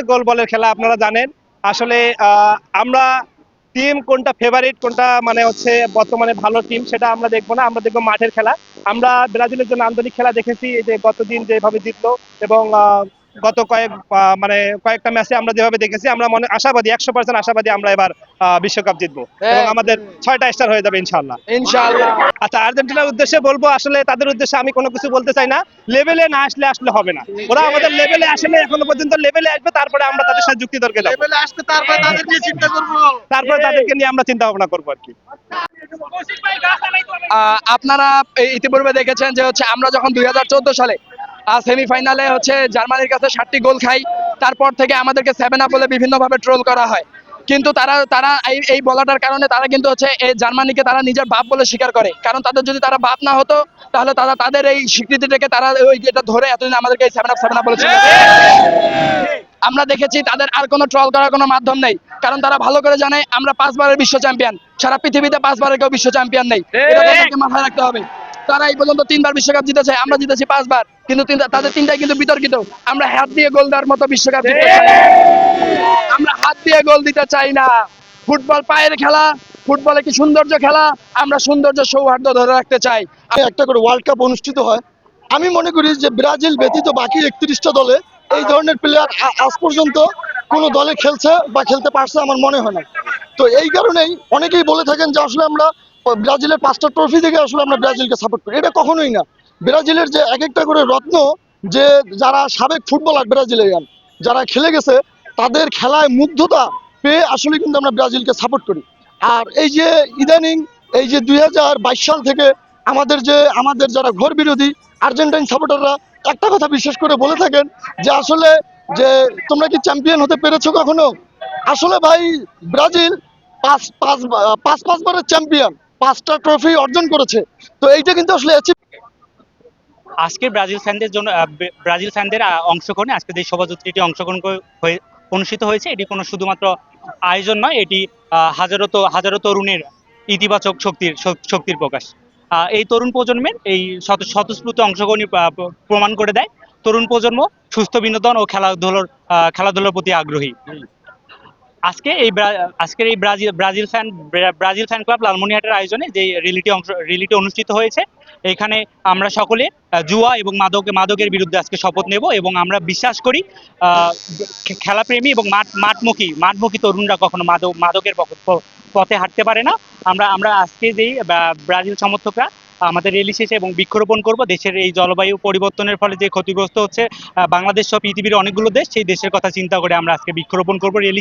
হচ্ছে গোল বলের খেলা, আপনারা জানেন। আসলে আমরা টিম কোনটা ফেভারিট, কোনটা মানে হচ্ছে বর্তমানে ভালো টিম, সেটা আমরা দেখবো না, আমরা দেখবো মাঠের খেলা। আমরা ব্রাজিলের জন্য আন্তরিক খেলা দেখেছি, এই যে গতদিন যেভাবে জিতলো, এবং গত মানে কয়েকটা ম্যাচে আমরা যেভাবে দেখেছি, আমরা মনে আশাবাদী, 100% আশাবাদী আমরা এবার বিশ্বকাপ জিতবো এবং আমাদের 6টা স্টার হয়ে যাবে ইনশাআল্লাহ। ইনশাআল্লাহ। আচ্ছা, আর্জেন্টিনার উদ্দেশ্যে বলবো, আসলে তাদের উদ্দেশ্যে আমি কোনো কিছু বলতে চাই না। লেভেলে না আসলে আসলে হবে না, ওরা আমাদের লেভেলে আসলে এখনো পর্যন্ত লেভেলে আসবে, তারপরে আমরা তাদের সাথে যুক্তি তর্কে যাবো, লেভেলে আসতে তারপরে তাদের নিয়ে চিন্তা করব। তারপরে তাদেরকে নিয়ে আমরা চিন্তা ভাবনা করবো আর কি। আপনারা ইতিপূর্বে দেখেছেন যে হচ্ছে আমরা যখন 2014 সালে সেমিফাইনালে হচ্ছে জার্মানির কাছে 7টি গোল খাই, তারপর থেকে আমাদেরকে 7 আপ বলে বিভিন্নভাবে ট্রোল করা হয়। কিন্তু তারা তারা এই বলাটার কারণে তারা কিন্তু হচ্ছে এই জার্মানিকে তারা নিজের বাপ বলে স্বীকার করে, কারণ তাদের যদি তারা বাপ না হতো তাহলে তারা তাদের এই স্বীকৃতিটাকে তারা ওই এটা ধরে এতদিন আমাদেরকে এই 7 আপ বলেছিল। আমরা দেখেছি তাদের আর কোনো ট্রল করার কোনো মাধ্যম নেই, কারণ তারা ভালো করে জানে আমরা 5বারের বিশ্ব চ্যাম্পিয়ন, সারা পৃথিবীতে 5বারের কেউ বিশ্ব চ্যাম্পিয়ন নেই, এটা তাদেরকে মাথায় রাখতে হবে। তারা এই পর্যন্ত 3বার বিশ্বকাপ জিতেছে, আমরা জিতেছি 5বার, কিন্তু তাদের 3টাই কিন্তু বিতর্কিত। আমরা হাত দিয়ে গোল দেওয়ার মতো বিশ্বকাপ জিততে চাই না। আমরা হাত দিয়ে গোল দিতে চাই না। ফুটবল পায়ের খেলা, ফুটবলে কি সৌন্দর্য খেলা, আমরা সৌন্দর্য সৌহার্দ্য ধরে রাখতে চাই। একটা করে ওয়ার্ল্ড কাপ অনুষ্ঠিত হয়, আমি মনে করি যে ব্রাজিল ব্যতীত বাকি 31টা দলে এই ধরনের প্লেয়ার আজ পর্যন্ত কোনো দলে খেলছে বা খেলতে পারছে আমার মনে হয় না। তো এই কারণেই অনেকেই বলে থাকেন যে আসলে আমরা ব্রাজিলের 5টা ট্রফি থেকে আসলে আমরা ব্রাজিলকে সাপোর্ট করি, এটা কখনোই না। ব্রাজিলের যে এক একটা করে রত্ন, যে যারা সাবেক ফুটবলার ব্রাজিলিয়ান যারা খেলে গেছে, তাদের খেলায় মুগ্ধতা পেয়ে আসলে কিন্তু আমরা ব্রাজিলকে সাপোর্ট করি। আর এই যে ইদানিং এই যে 2022 সাল থেকে আমাদের যারা ঘোর বিরোধী আর্জেন্টাইন সাপোর্টাররা একটা কথা বিশেষ করে বলে থাকেন যে আসলে যে তোমরা কি চ্যাম্পিয়ন হতে পেরেছো কখনো? আসলে ভাই, ব্রাজিল পাঁচবারের চ্যাম্পিয়ন, 5টা ট্রফি অর্জন করেছে। তো এইটা কিন্তু আসলে আজকে ব্রাজিল ফ্যানদের অংশগ্রহণে আজকে যে শোভাযাত্রাটি হয়ে অনুষ্ঠিত হয়েছে, এটি কোনো শুধুমাত্র আয়োজন নয়, এটি হাজারো তরুণের ইতিবাচক শক্তির প্রকাশ। এই তরুণ প্রজন্মের এই স্বতঃস্ফূর্ত অংশগ্রহণই প্রমাণ করে দেয় তরুণ প্রজন্ম সুস্থ বিনোদন ও খেলাধুলার প্রতি আগ্রহী। আজকের এই ব্রাজিল ফ্যান ক্লাব লালমনিরহাটের আয়োজনে যে রিলিটি অনুষ্ঠিত হয়েছে, এখানে আমরা সকলে জুয়া এবং মাদকের বিরুদ্ধে আজকে শপথ নেব, এবং আমরা বিশ্বাস করি খেলাপ্রেমী এবং মাঠমুখী তরুণরা কখনো মাদকের পথে হাঁটতে পারে না। আমরা আজকে যেই ব্রাজিল সমর্থকরা আমাদের র্যালি শেষে এবং বৃক্ষরোপণ করব, দেশের এই জলবায়ু পরিবর্তনের ফলে যে ক্ষতিগ্রস্ত হচ্ছে বাংলাদেশ সহ পৃথিবীর অনেকগুলো দেশ, সেই দেশের কথা চিন্তা করে আমরা আজকে বৃক্ষরোপণ করব র্যালি।